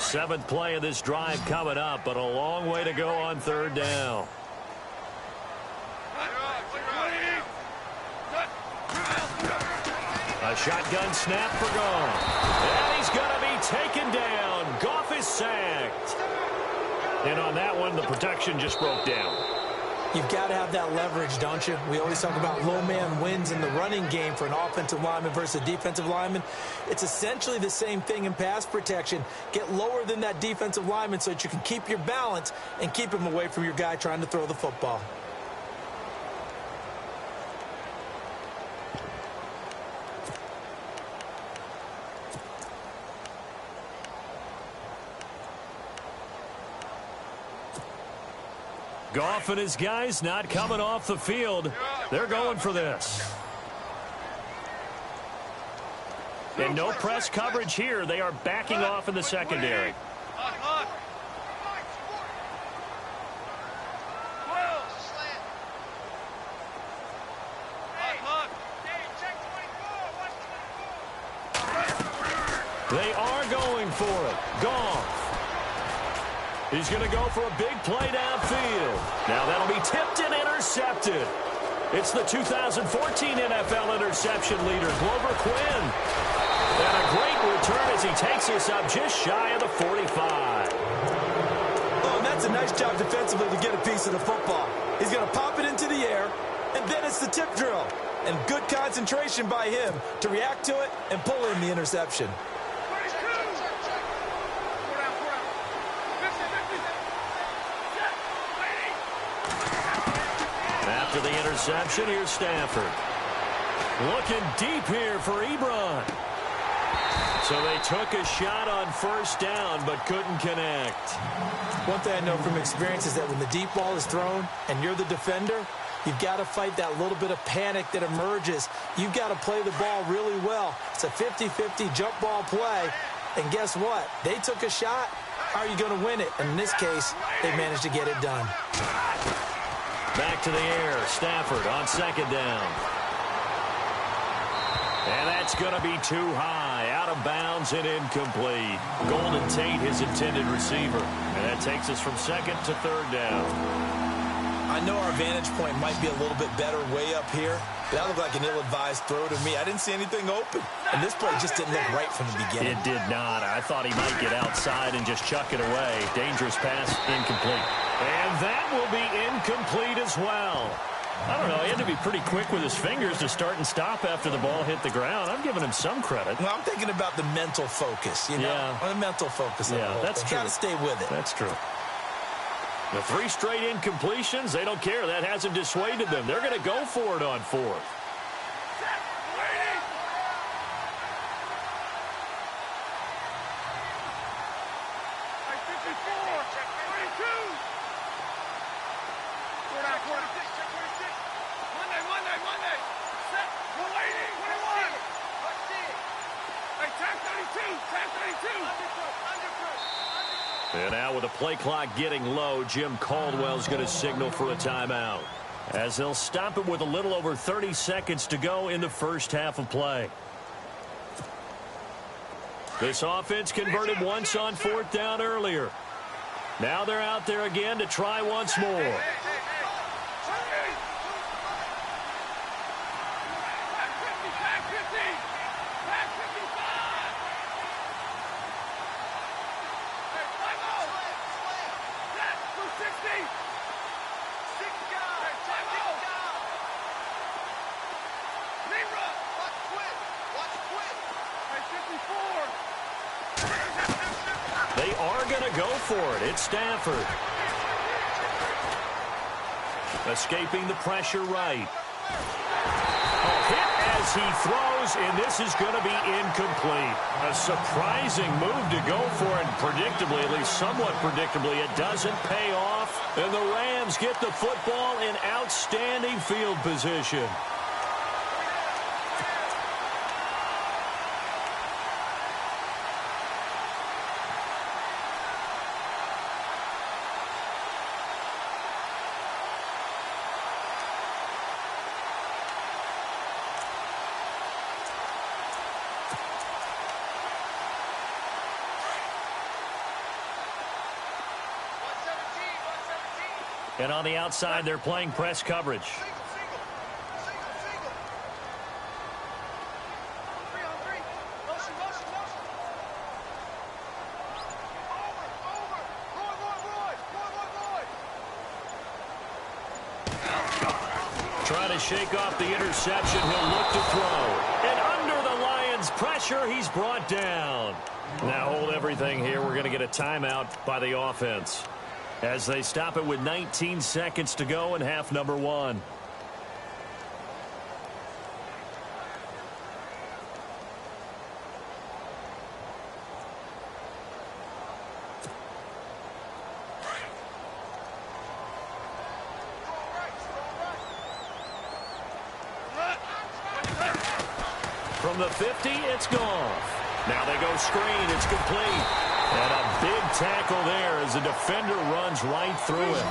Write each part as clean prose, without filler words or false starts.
Seventh play of this drive coming up, but a long way to go on third down. A shotgun snap for Goff. And he's going to be taken down. Goff is sacked. And on that one, the protection just broke down. You've got to have that leverage, don't you? We always talk about low man wins in the running game for an offensive lineman versus a defensive lineman. It's essentially the same thing in pass protection. Get lower than that defensive lineman so that you can keep your balance and keep him away from your guy trying to throw the football. Goff and his guys not coming off the field. They're going for this. And no press coverage here. They are backing off in the secondary. They are going for it. Goff. He's going to go for a big play downfield. Now that'll be tipped and intercepted. It's the 2014 NFL interception leader, Glover Quinn. And a great return as he takes us up just shy of the 45. Oh, and that's a nice job defensively to get a piece of the football. He's going to pop it into the air, and then it's the tip drill. And good concentration by him to react to it and pull in the interception. After the interception, here's Stafford. Looking deep here for Ebron. So they took a shot on first down, but couldn't connect. One thing I know from experience is that when the deep ball is thrown and you're the defender, you've got to fight that little bit of panic that emerges. You've got to play the ball really well. It's a 50-50 jump ball play. And guess what? They took a shot. How are you going to win it? And in this case, they managed to get it done. Back to the air. Stafford on second down. And that's going to be too high. Out of bounds and incomplete. Golden Tate, his intended receiver. And that takes us from second to third down. I know our vantage point might be a little bit better way up here, but that looked like an ill-advised throw to me. I didn't see anything open. And this play just didn't look right from the beginning. It did not. I thought he might get outside and just chuck it away. Dangerous pass, incomplete. And that will be incomplete as well. I don't know. He had to be pretty quick with his fingers to start and stop after the ball hit the ground. I'm giving him some credit. Well, I'm thinking about the mental focus, you know? Yeah. The mental focus. Yeah, that's true. Got to stay with it. That's true. The 3 straight incompletions, they don't care. That hasn't dissuaded them. They're going to go for it on fourth. And now with the play clock getting low, Jim Caldwell's going to signal for a timeout, as they'll stop it with a little over 30 seconds to go in the first half of play. This offense converted once on fourth down earlier. Now they're out there again to try once more. They are going to go for it. It's Stafford. Escaping the pressure right. A hit as he throws, and this is going to be incomplete. A surprising move to go for it. Predictably, at least somewhat predictably, it doesn't pay off. And the Rams get the football in outstanding field position. And on the outside, they're playing press coverage. Trying to shake off the interception. He'll look to throw. And under the Lions' pressure, he's brought down. Now hold everything here. We're going to get a timeout by the offense as they stop it with 19 seconds to go in half number 1. From the 50, it's gone. Now they go screen. It's complete. And a big tackle there as the defender runs right through it.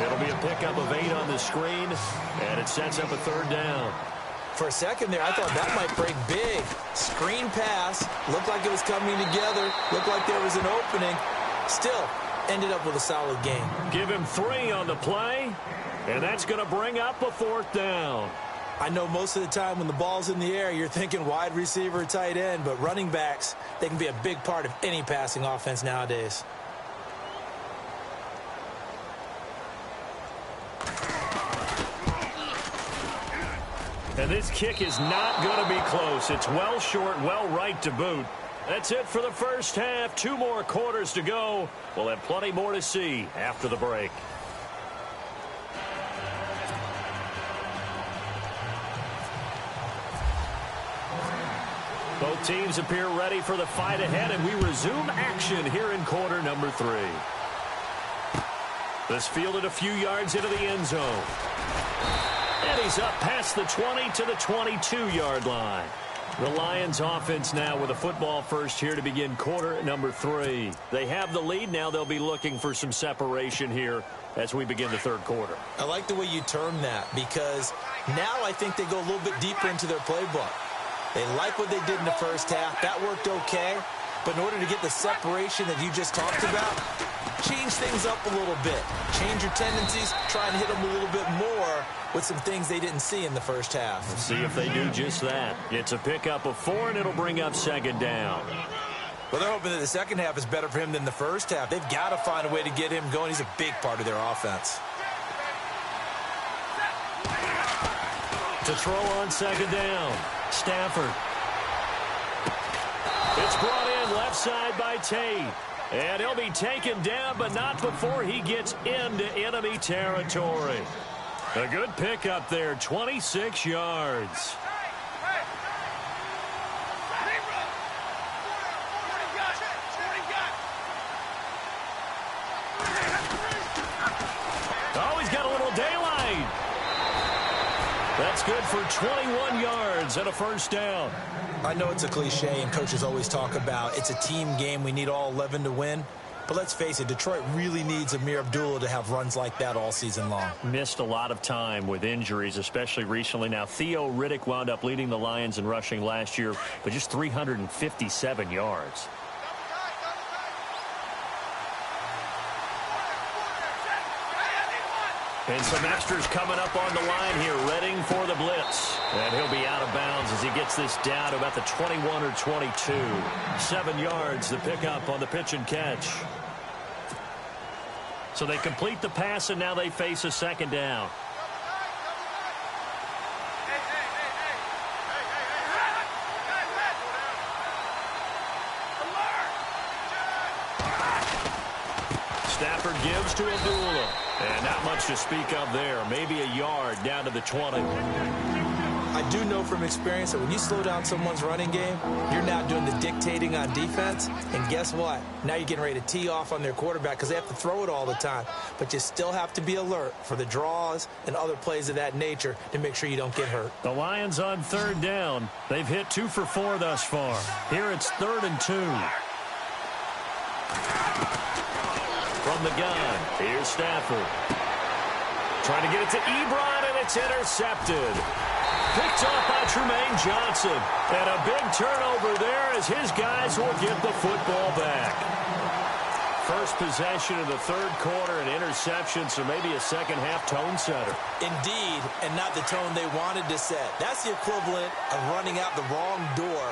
It'll be a pickup of 8 on the screen, and it sets up a 3rd down. For a second there, I thought that might break big. Screen pass. Looked like it was coming together. Looked like there was an opening. Still, ended up with a solid game. Give him 3 on the play, and that's going to bring up a 4th down. I know most of the time when the ball's in the air, you're thinking wide receiver, tight end, but running backs, they can be a big part of any passing offense nowadays. And this kick is not going to be close. It's well short, well right to boot. That's it for the first half. 2 more quarters to go. We'll have plenty more to see after the break. Both teams appear ready for the fight ahead, and we resume action here in quarter number 3. This fielded a few yards into the end zone. And he's up past the 20 to the 22-yard line. The Lions offense now with a football first here to begin quarter number 3. They have the lead. Now they'll be looking for some separation here as we begin the 3rd quarter. I like the way you term that because now I think they go a little bit deeper into their playbook. They like what they did in the first half. That worked okay. But in order to get the separation that you just talked about, change things up a little bit. Change your tendencies. Try and hit them a little bit more with some things they didn't see in the first half. Let's see if they do just that. It's a pickup of 4, and it'll bring up 2nd down. Well, they're hoping that the second half is better for him than the first half. They've got to find a way to get him going. He's a big part of their offense. To throw on 2nd down. Stafford. It's brought in left side by Tate. And he'll be taken down, but not before he gets into enemy territory. A good pickup there, 26 yards. Oh, he's got a little daylight. That's good for 21 yards and a 1st down. I know it's a cliche, and coaches always talk about it's a team game. We need all 11 to win. But let's face it, Detroit really needs Amir Abdullah to have runs like that all season long. Missed a lot of time with injuries, especially recently. Now, Theo Riddick wound up leading the Lions in rushing last year, but just 357 yards. And some extras coming up on the line here, readying for the blitz. And he'll be out of bounds as he gets this down to about the 21 or 22. 7 yards, the pickup on the pitch and catch. So they complete the pass, and now they face a 2nd down. Stafford gives to Abdullah. And not much to speak of there. Maybe a yard down to the 20. I do know from experience that when you slow down someone's running game, you're now doing the dictating on defense. And guess what? Now you're getting ready to tee off on their quarterback because they have to throw it all the time. But you still have to be alert for the draws and other plays of that nature to make sure you don't get hurt. The Lions on 3rd down. They've hit 2 for 4 thus far. Here it's 3rd and 2. From the gun, here's Stafford. Trying to get it to Ebron, and it's intercepted. Picked off by Tremaine Johnson. And a big turnover there as his guys will get the football back. First possession of the third quarter, an interception, so maybe a second-half tone setter. Indeed, and not the tone they wanted to set. That's the equivalent of running out the wrong door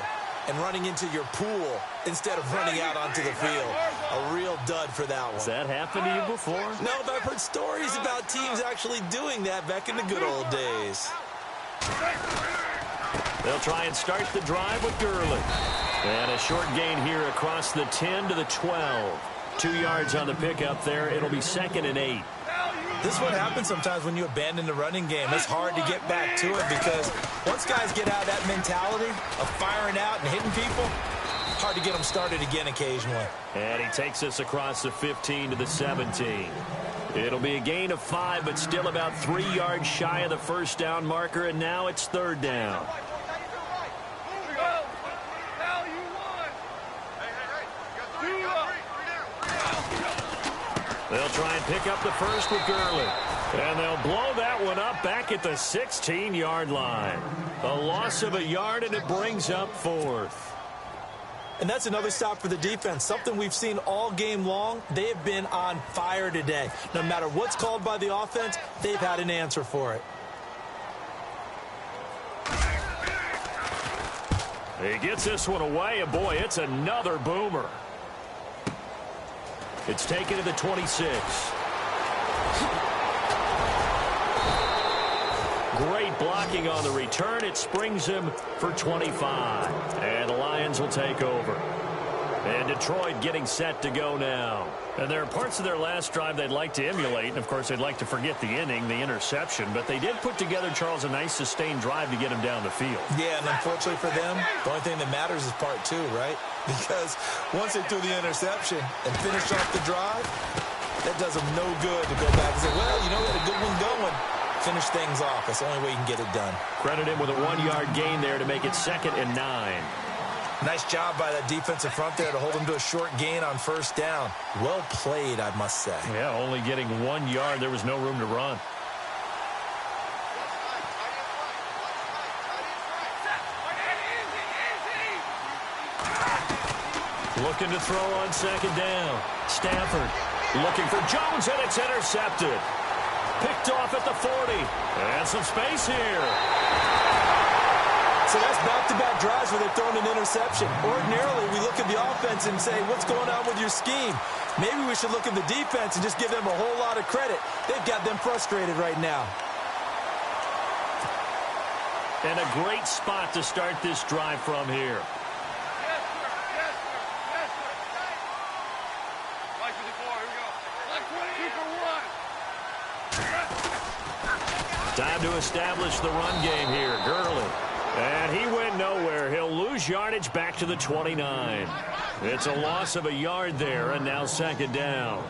and running into your pool instead of running out onto the field. A real dud for that one. Has that happened to you before? No, but I've heard stories about teams actually doing that back in the good old days. They'll try and start the drive with Gurley. And a short gain here across the 10 to the 12. 2 yards on the pickup there. It'll be 2nd and 8. This is what happens sometimes when you abandon the running game. It's hard to get back to it because once guys get out of that mentality of firing out and hitting people, hard to get them started again occasionally. And he takes us across the 15 to the 17. It'll be a gain of 5, but still about 3 yards shy of the first down marker, and now it's 3rd down. They'll try and pick up the first with Gurley. And they'll blow that one up back at the 16-yard line. A loss of a yard, and it brings up 4th. And that's another stop for the defense. Something we've seen all game long. They have been on fire today. No matter what's called by the offense, they've had an answer for it. He gets this one away, and boy, it's another boomer. It's taken to the 26. Great blocking on the return. It springs him for 25. And the Lions will take over. And Detroit getting set to go now. And there are parts of their last drive they'd like to emulate. And, of course, they'd like to forget the inning, the interception. But they did put together, Charles, a nice sustained drive to get him down the field. Yeah, and unfortunately for them, the only thing that matters is part 2, right? Because once they threw the interception and finished off the drive, that does them no good to go back and say, well, you know, we had a good one going. Finish things off. That's the only way you can get it done. Credit him with a 1-yard gain there to make it 2nd and 9. Nice job by that defensive front there to hold him to a short gain on first down. Well played, I must say. Yeah, only getting 1 yard. There was no room to run. Looking to throw on 2nd down. Stafford looking for Jones, and it's intercepted. Picked off at the 40. And some space here. So that's back-to-back drives where they've thrown an interception. Ordinarily, we look at the offense and say, what's going on with your scheme? Maybe we should look at the defense and just give them a whole lot of credit. They've got them frustrated right now. And a great spot to start this drive from here. Time to establish the run game here. Gurley. And he went nowhere. He'll lose yardage back to the 29. It's a loss of a yard there, and now 2nd down.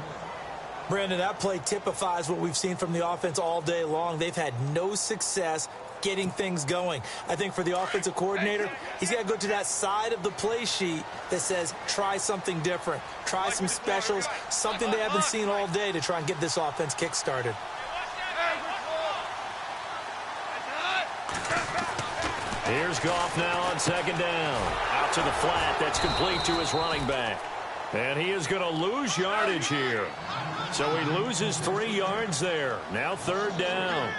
Brandon, that play typifies what we've seen from the offense all day long. They've had no success getting things going. I think for the offensive coordinator, he's got to go to that side of the play sheet that says try something different. Try some specials, something they haven't seen all day to try and get this offense kick-started. Here's Goff now on 2nd down. Out to the flat. That's complete to his running back. And he is going to lose yardage here. So he loses 3 yards there. Now 3rd down.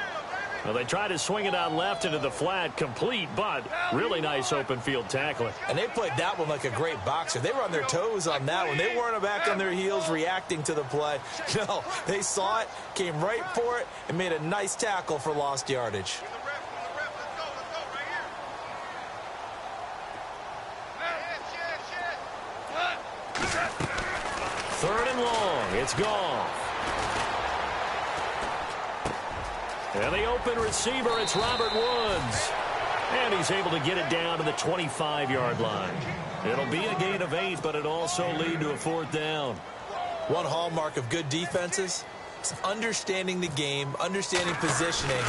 Well, they try to swing it out left into the flat, complete, but really nice open field tackling. And they played that one like a great boxer. They were on their toes on that one. They weren't back on their heels reacting to the play. No, they saw it, came right for it, and made a nice tackle for lost yardage. 3rd and long. It's Goff. And the open receiver, it's Robert Woods. And he's able to get it down to the 25-yard line. It'll be a gain of 8, but it'll also lead to a 4th down. One hallmark of good defenses is understanding the game, understanding positioning,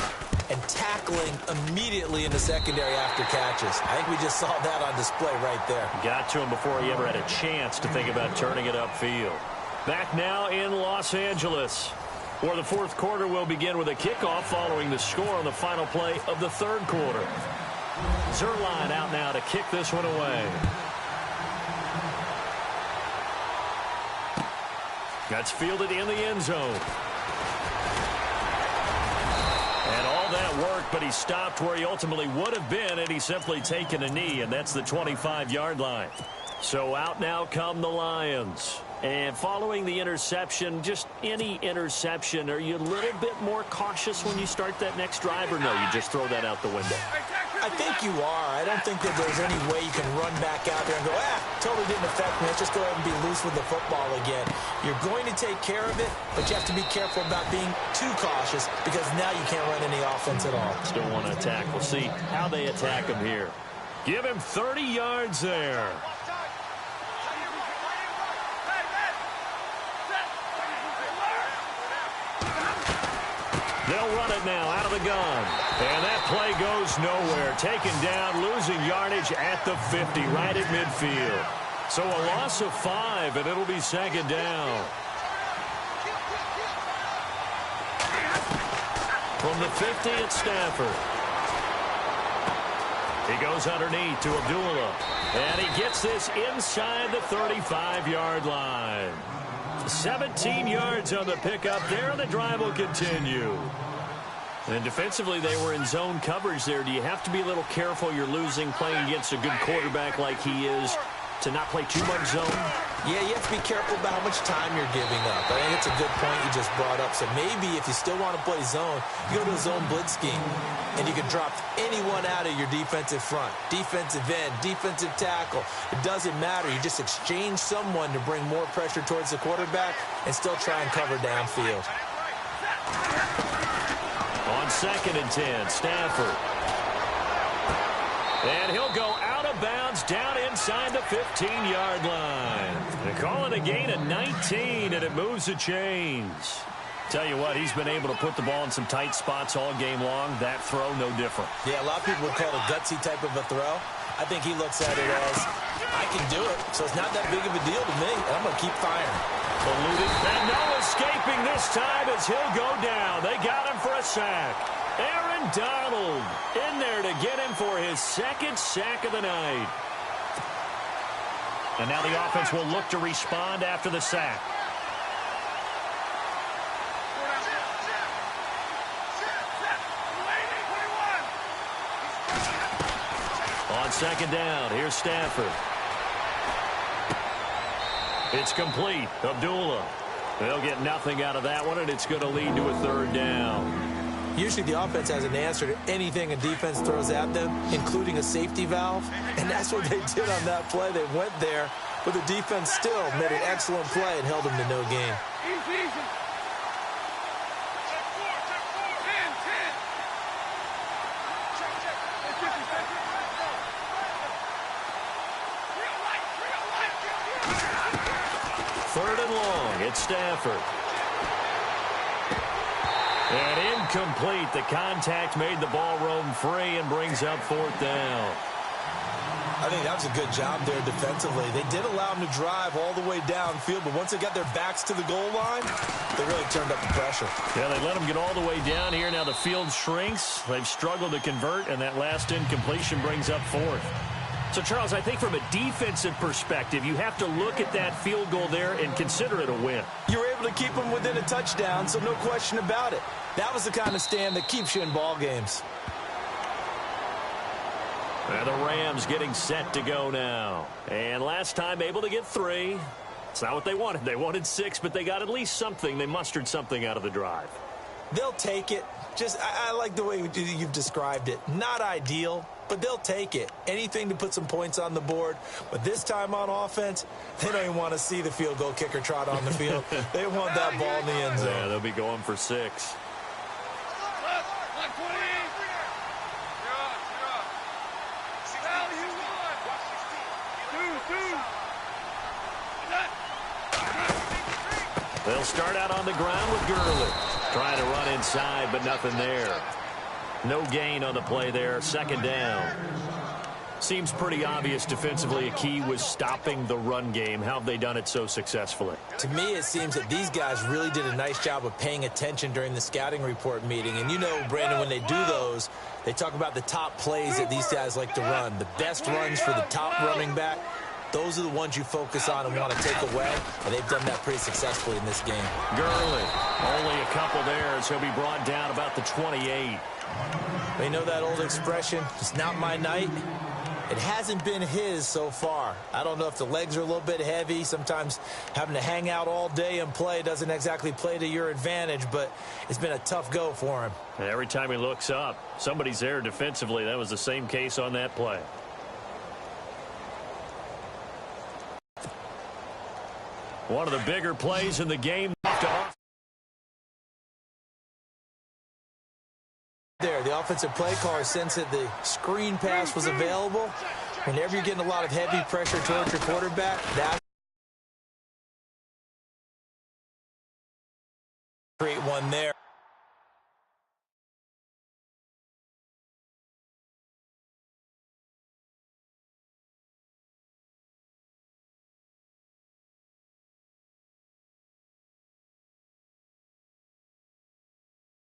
and tackling immediately in the secondary after catches. I think we just saw that on display right there. Got to him before he ever had a chance to think about turning it upfield. Back now in Los Angeles, where the 4th quarter will begin with a kickoff following the score on the final play of the 3rd quarter. Zerline out now to kick this one away. That's fielded in the end zone. And all that work, but he stopped where he ultimately would have been, and he's simply taken a knee, and that's the 25-yard line. So out now come the Lions. And following the interception, just any interception, are you a little bit more cautious when you start that next drive, or no, you just throw that out the window? I think you are. I don't think that there's any way you can run back out there and go, totally didn't affect me. Let's just go ahead and be loose with the football again. You're going to take care of it, but you have to be careful about being too cautious because now you can't run any offense at all. Still want to attack. We'll see how they attack him here. Give him 30 yards there. They'll run it now out of the gun. And that play goes nowhere. Taken down, losing yardage at the 50, right at midfield. So a loss of 5, and it'll be second down. From the 50 at Stafford. He goes underneath to Abdullah. And he gets this inside the 35-yard line. 17 yards on the pickup there, and the drive will continue. And defensively, they were in zone coverage there. Do you have to be a little careful you're losing playing against a good quarterback like he is to not play too much zone? Yeah, you have to be careful about how much time you're giving up. I think it's a good point you just brought up. So maybe if you still want to play zone, you go to a zone blitz scheme, and you can drop anyone out of your defensive front, defensive end, defensive tackle. It doesn't matter. You just exchange someone to bring more pressure towards the quarterback and still try and cover downfield. On 2nd and 10, Stafford. And he'll go out of bounds down inside the 15-yard line. They call it a gain of 19, and it moves the chains. Tell you what, he's been able to put the ball in some tight spots all game long. That throw, no different. Yeah, a lot of people would call it a gutsy type of a throw. I think he looks at it as, I can do it, so it's not that big of a deal to me, and I'm going to keep firing. Eluded, and no escaping this time as he'll go down. They got him for a sack. Aaron Donald in there to get him for his 2nd sack of the night. And now the offense will look to respond after the sack. On 2nd down, here's Stafford. It's complete. Abdullah. They'll get nothing out of that one, and it's going to lead to a 3rd down. Usually the offense has an answer to anything a defense throws at them, including a safety valve. And that's what they did on that play. They went there, but the defense still made an excellent play and held them to no gain. Third and long, it's Stafford. And incomplete. The contact made the ball roam free and brings up 4th down. I think that was a good job there defensively. They did allow them to drive all the way downfield, but once they got their backs to the goal line, they really turned up the pressure. Yeah, they let them get all the way down here. Now the field shrinks. They've struggled to convert, and that last incompletion brings up 4th. So, Charles, I think from a defensive perspective, you have to look at that field goal there and consider it a win. You were able to keep them within a touchdown, so no question about it. That was the kind of stand that keeps you in ball games. And the Rams getting set to go now. And last time able to get 3. It's not what they wanted. They wanted 6, but they got at least something. They mustered something out of the drive. They'll take it. I like the way you've described it. Not ideal, but they'll take it. Anything to put some points on the board. But this time on offense, they don't even want to see the field goal kicker trot on the field. They want that ball in the end zone. Yeah, they'll be going for 6. They'll start out on the ground with Gurley. Trying to run inside, but nothing there. No gain on the play there. 2nd down. Seems pretty obvious defensively a key was stopping the run game. How have they done it so successfully? To me, it seems that these guys really did a nice job of paying attention during the scouting report meeting. And you know, Brandon, when they do those, they talk about the top plays that these guys like to run. The best runs for the top running back. those are the ones you focus on and want to take away, and they've done that pretty successfully in this game. Gurley, only a couple there, so he'll be brought down about the 28. You know that old expression, it's not my night? It hasn't been his so far. I don't know if the legs are a little bit heavy. Sometimes having to hang out all day and play doesn't exactly play to your advantage, but it's been a tough go for him. And every time he looks up, somebody's there defensively. That was the same case on that play. One of the bigger plays in the game. There, the offensive play caller sensed that the screen pass was available. Whenever you're getting a lot of heavy pressure towards your quarterback, that's create one there.